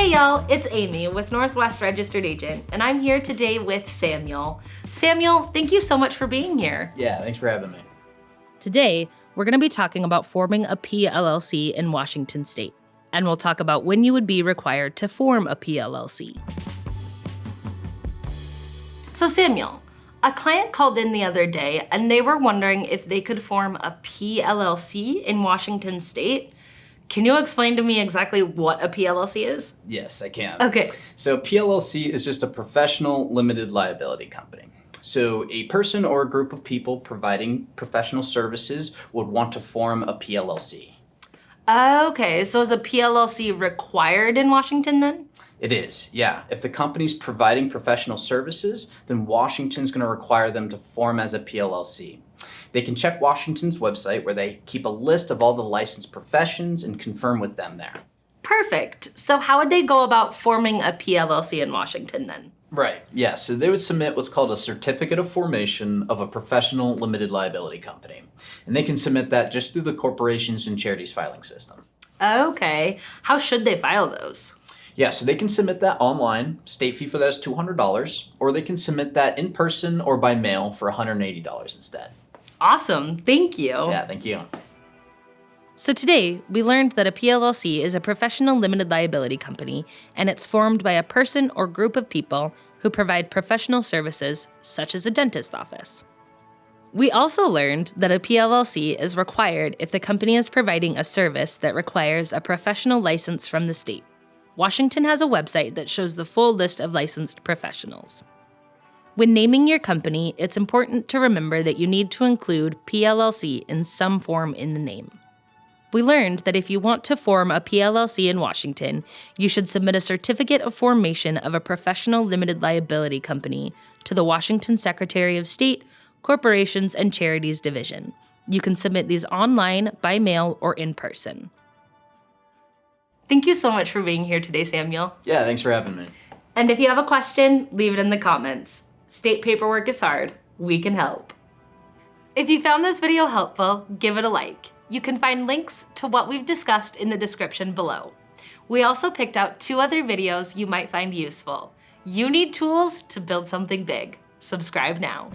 Hey y'all, it's Amy with Northwest Registered Agent, and I'm here today with Samuel. Samuel, thank you so much for being here. Yeah, thanks for having me. Today, we're going to be talking about forming a PLLC in Washington State, and we'll talk about when you would be required to form a PLLC. So Samuel, a client called in the other day, and they were wondering if they could form a PLLC in Washington State. Can you explain to me exactly what a PLLC is? Yes, I can. Okay. So PLLC is just a professional limited liability company. So a person or a group of people providing professional services would want to form a PLLC. Okay, so is a PLLC required in Washington then? It is, yeah. If the company's providing professional services, then Washington's going to require them to form as a PLLC. They can check Washington's website where they keep a list of all the licensed professions and confirm with them there. Perfect. So how would they go about forming a PLLC in Washington then? Right, yeah. So they would submit what's called a certificate of formation of a professional limited liability company. And they can submit that just through the corporations and charities filing system. Okay. How should they file those? Yeah, so they can submit that online. State fee for that is $200, or they can submit that in person or by mail for $180 instead. Awesome. Thank you. Yeah, thank you. So today, we learned that a PLLC is a professional limited liability company, and it's formed by a person or group of people who provide professional services, such as a dentist's office. We also learned that a PLLC is required if the company is providing a service that requires a professional license from the state. Washington has a website that shows the full list of licensed professionals. When naming your company, it's important to remember that you need to include PLLC in some form in the name. We learned that if you want to form a PLLC in Washington, you should submit a certificate of formation of a professional limited liability company to the Washington Secretary of State, Corporations and Charities Division. You can submit these online, by mail, or in person. Thank you so much for being here today, Samuel. Yeah, thanks for having me. And if you have a question, leave it in the comments. State paperwork is hard. We can help. If you found this video helpful, give it a like. You can find links to what we've discussed in the description below. We also picked out 2 other videos you might find useful. You need tools to build something big. Subscribe now.